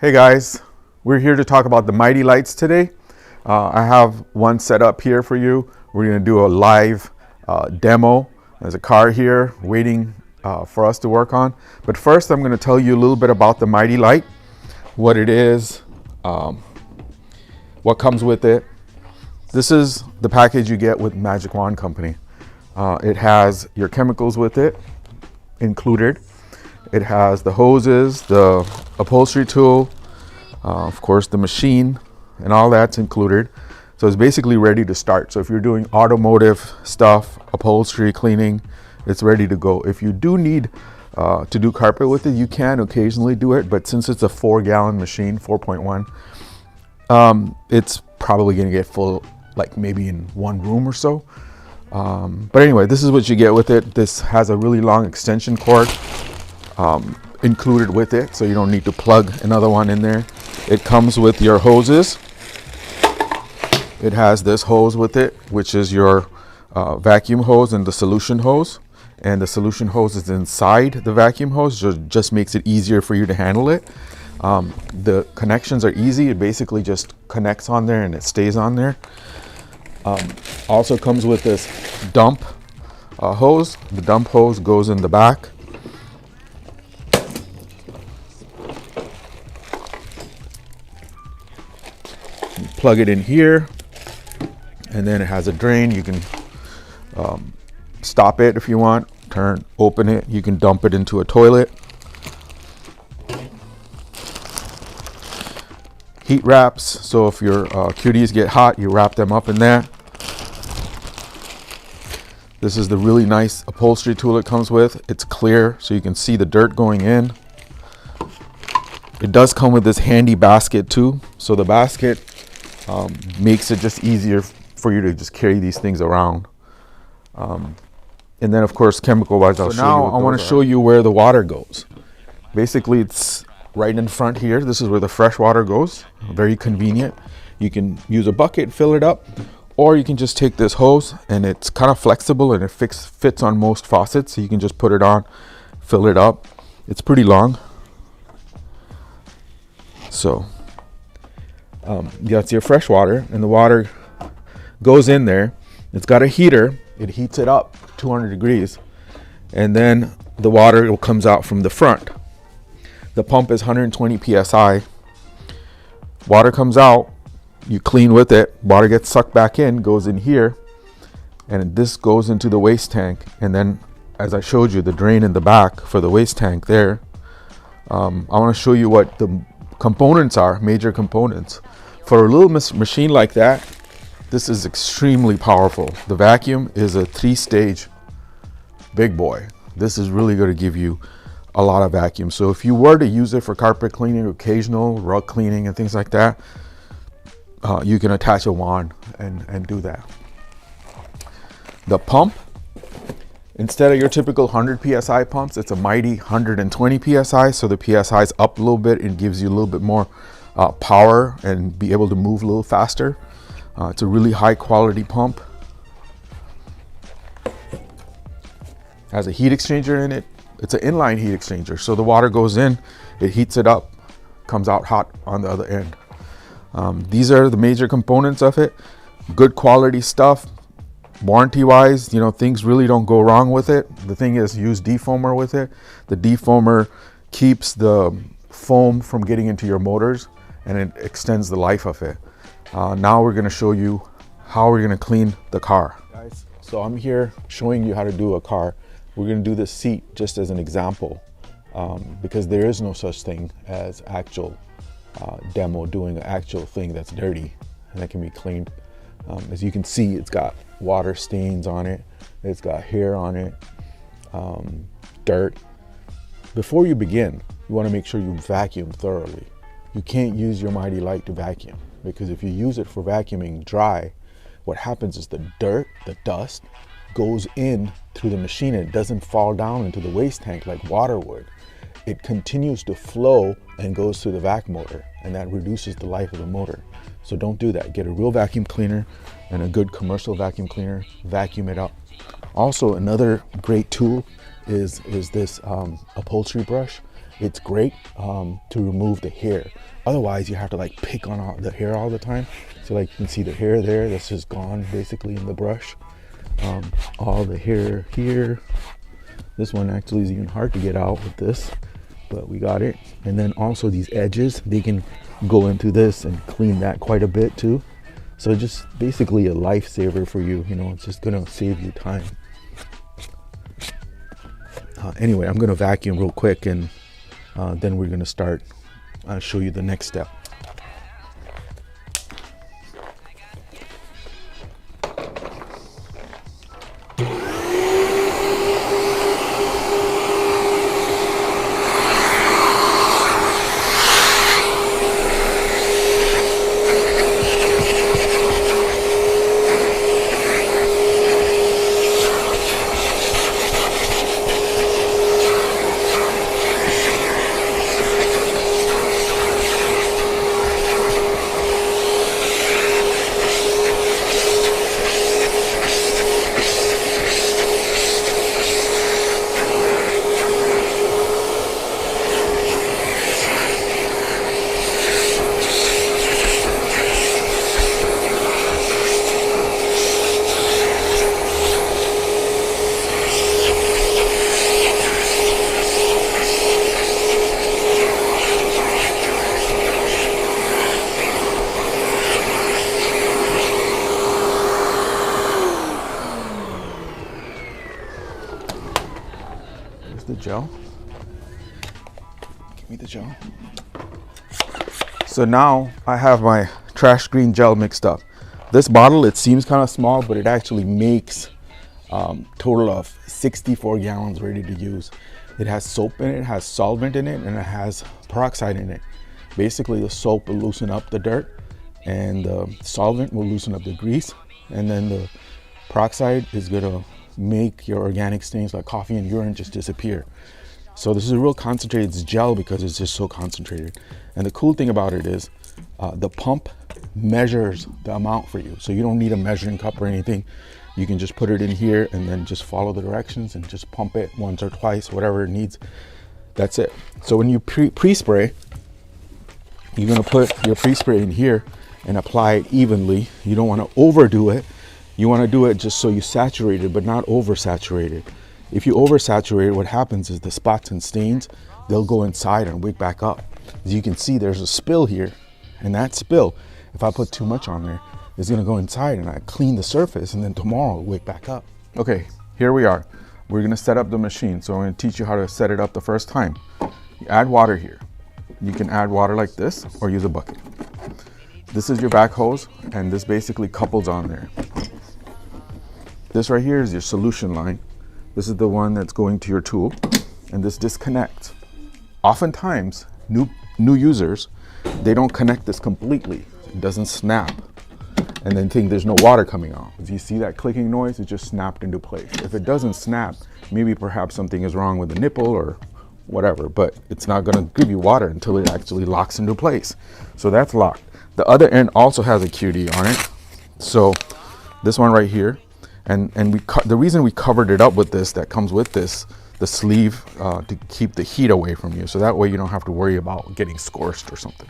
Hey guys, we're here to talk about the Mytee Lites today. I have one set up here for you. We're going to do a live demo. There's a car here waiting for us to work on. But first I'm going to tell you a little bit about the Mytee Lite, what it is, what comes with it. This is the package you get with Magic Wand Company. It has your chemicals with it included. It has the hoses, the upholstery tool, of course the machine, and all that's included. So it's basically ready to start. So if you're doing automotive stuff, upholstery cleaning, it's ready to go. If you do need to do carpet with it, you can occasionally do it, but since it's a 4-gallon machine, 4.1, it's probably gonna get full like maybe in one room or so. But anyway, this is what you get with it. This has a really long extension cord included with it, so you don't need to plug another one in there. It comes with your hoses. It has this hose with it, which is your vacuum hose and the solution hose. And the solution hose is inside the vacuum hose, just makes it easier for you to handle it. The connections are easy. It basically just connects on there and it stays on there. Also comes with this dump hose. The dump hose goes in the back. You plug it in here, and then it has a drain. You can stop it if you want, open it. You can dump it into a toilet. Heat wraps, so if your cuties get hot, you wrap them up in there. This is the really nice upholstery tool it comes with. It's clear, so you can see the dirt going in. It does come with this handy basket too, so the basket makes it just easier for you to just carry these things around. And then of course, chemical wise, I'll show you. Now I want to show you where the water goes. Basically, it's right in front here. This is where the fresh water goes. Very convenient. You can use a bucket, fill it up, or you can just take this hose, and it's kind of flexible and it fits on most faucets. So you can just put it on, fill it up. It's pretty long. So that's your fresh water, and the water goes in there. It's got a heater. It heats it up 200 degrees, and then the water comes out from the front. The pump is 120 psi. Water comes out, you clean with it, water gets sucked back in, goes in here, and this goes into the waste tank. And then, as I showed you, the drain in the back for the waste tank there. I want to show you what the components are, major components. For a little machine like that, this is extremely powerful. The vacuum is a 3-stage big boy. This is really going to give you a lot of vacuum. So if you were to use it for carpet cleaning, occasional rug cleaning and things like that, you can attach a wand and do that. The pump, instead of your typical 100 psi pumps, it's a Mytee 120 psi. So the psi is up a little bit and gives you a little bit more power and be able to move a little faster. It's a really high quality pump. Has a heat exchanger in it. It's an inline heat exchanger, so the water goes in, it heats it up, comes out hot on the other end. These are the major components of it. Good quality stuff. Warranty wise, you know, things really don't go wrong with it. The thing is, use defoamer with it. The defoamer keeps the foam from getting into your motors, and it extends the life of it. Now we're going to show you how we're going to clean the car. Guys, so I'm here showing you how to do a car. We're going to do this seat just as an example, because there is no such thing as actual demo, doing an actual thing that's dirty and that can be cleaned. As you can see, it's got water stains on it. It's got hair on it, dirt. Before you begin, you want to make sure you vacuum thoroughly. You can't use your Mytee Lite to vacuum, because if you use it for vacuuming dry, what happens is the dirt, the dust, goes in through the machine and it doesn't fall down into the waste tank like water would. It continues to flow and goes through the vac motor, and that reduces the life of the motor. So don't do that. Get a real vacuum cleaner and a good commercial vacuum cleaner, vacuum it up. Also, another great tool is this upholstery brush. it's great to remove the hair. Otherwise, you have to like pick on all the hair all the time. So like you can see the hair there, that's just gone basically in the brush. All the hair here. This one actually is even hard to get out with this, but we got it. And then also these edges, they can go into this and clean that quite a bit too. So just basically a lifesaver for you. You know, it's just gonna save you time. Anyway, I'm gonna vacuum real quick, and then we're gonna start. I'll show you the next step. The gel. Give me the gel. So now I have my trash green gel mixed up. This bottle, it seems kind of small, but it actually makes total of 64 gallons ready to use. It has soap in it, it has solvent in it, and it has peroxide in it. Basically, the soap will loosen up the dirt, and the solvent will loosen up the grease, and then the peroxide is gonna make your organic stains like coffee and urine just disappear. So this is a real concentrated gel because it's just so concentrated. And the cool thing about it is the pump measures the amount for you. So you don't need a measuring cup or anything. You can just put it in here and then just follow the directions and just pump it once or twice, whatever it needs. That's it. So when you pre-spray, you're gonna put your pre-spray in here and apply it evenly. You don't wanna overdo it. You want to do it just so you saturate it, but not oversaturate it. If you oversaturate it, what happens is the spots and stains, they'll go inside and wake back up. As you can see, there's a spill here, and that spill, if I put too much on there, is going to go inside, and I clean the surface, and then tomorrow it'll wake back up. Okay, here we are. We're going to set up the machine. So I'm going to teach you how to set it up the first time. You add water here. You can add water like this or use a bucket. This is your back hose, and this basically couples on there. This right here is your solution line. This is the one that's going to your tool, and this disconnects. Oftentimes, new users, they don't connect this completely. It doesn't snap, and then think there's no water coming out. If you see that clicking noise, it just snapped into place. If it doesn't snap, maybe perhaps something is wrong with the nipple or whatever, but it's not gonna give you water until it actually locks into place. So that's locked. The other end also has a QD on it. So this one right here, and the reason we covered it up with this, that comes with this, the sleeve to keep the heat away from you. So that way you don't have to worry about getting scorched or something.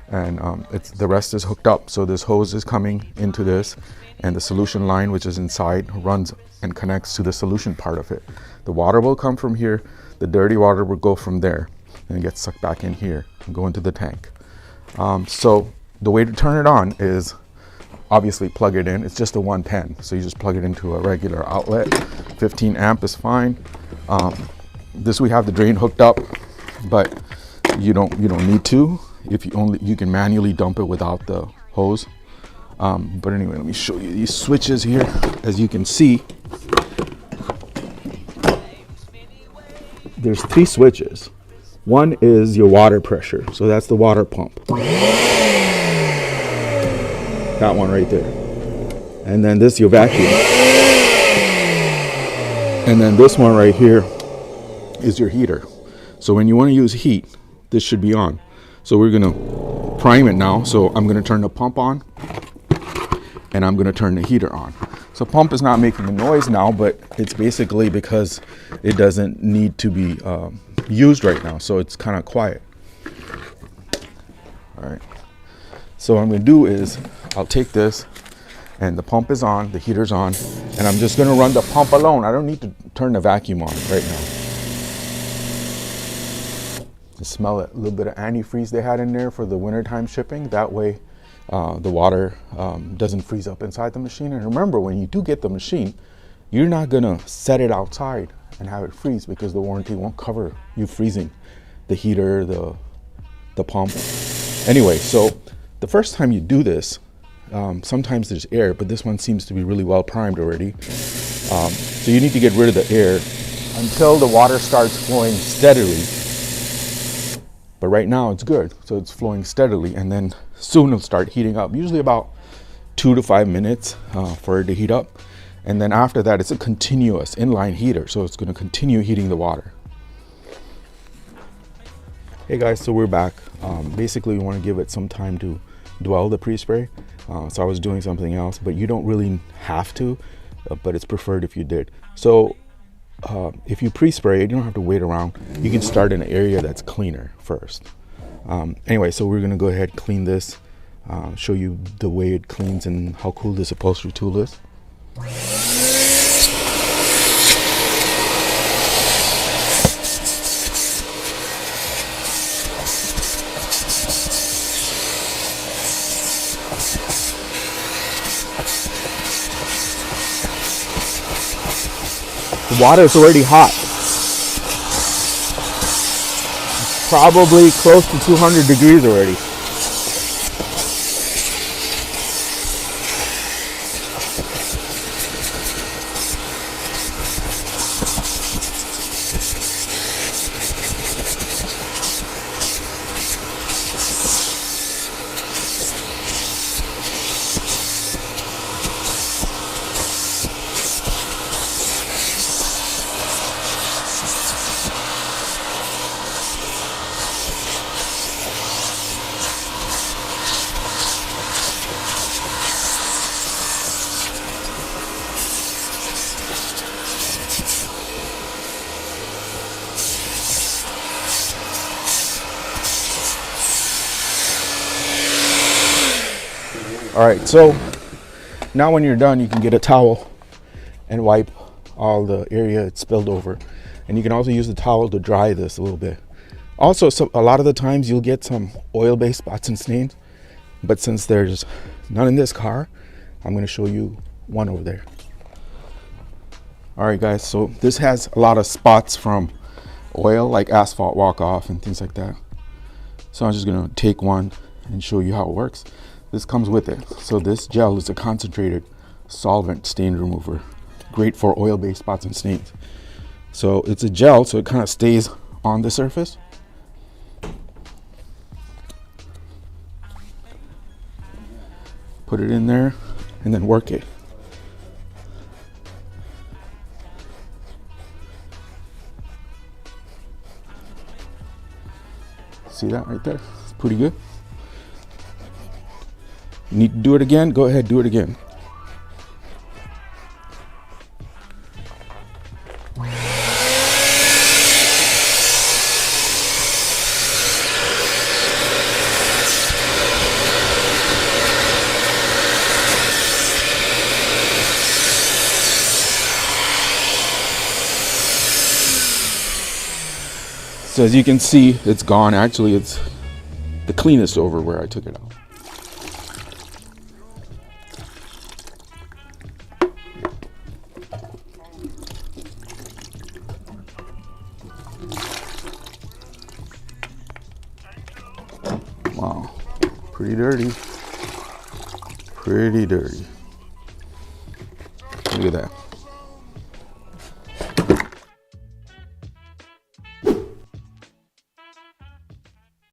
And the rest is hooked up. So this hose is coming into this, and the solution line, which is inside, runs and connects to the solution part of it. The water will come from here. The dirty water will go from there and get sucked back in here and go into the tank. So the way to turn it on is obviously plug it in. It's just a 110, so you just plug it into a regular outlet. 15 amp is fine. This we have the drain hooked up, but you don't need to. If you can manually dump it without the hose. But anyway, let me show you these switches here. As you can see, there's 3 switches. One is your water pressure, so that's the water pump. That one right there. And then this your vacuum. And then this one right here is your heater. So when you want to use heat, this should be on. So we're gonna prime it now. So I'm gonna turn the pump on, and I'm gonna turn the heater on. So pump is not making a noise now, but it's basically because it doesn't need to be used right now, so it's kind of quiet. All right, so what I'm gonna do is I'll take this, and the pump is on, the heater's on, and I'm just gonna run the pump alone. I don't need to turn the vacuum on right now. You smell it, a little bit of antifreeze they had in there for the wintertime shipping. That way the water doesn't freeze up inside the machine. And remember, when you do get the machine, you're not gonna set it outside and have it freeze, because the warranty won't cover you freezing the heater, the pump. Anyway, so the first time you do this, sometimes there's air, but this one seems to be really well primed already. So you need to get rid of the air until the water starts flowing steadily. But right now it's good, so it's flowing steadily, and then soon it'll start heating up. Usually about 2 to 5 minutes for it to heat up. And then after that, it's a continuous inline heater, so it's going to continue heating the water. Hey guys, so we're back. Basically, we want to give it some time to dwell the pre-spray. So I was doing something else, but you don't really have to, but it's preferred if you did. So if you pre-spray it, you don't have to wait around. You can start in an area that's cleaner first. Anyway, so we're going to go ahead and clean this, show you the way it cleans and how cool this upholstery tool is. The water is already hot. It's probably close to 200 degrees already. All right, so now when you're done, you can get a towel and wipe all the area it's spilled over. And you can also use the towel to dry this a little bit. Also, a lot of the times you'll get some oil-based spots and stains, but since there's none in this car, I'm going to show you one over there. All right, guys, so this has a lot of spots from oil, like asphalt walk-off and things like that. So I'm just going to take one and show you how it works. This comes with it. So this gel is a concentrated solvent stain remover, great for oil-based spots and stains. So it's a gel, so it kind of stays on the surface. Put it in there and then work it. See that right there? It's pretty good. You need to do it again? Go ahead, do it again. So as you can see, it's gone. Actually, it's the cleanest over where I took it out. Wow, pretty dirty. Pretty dirty. Look at that.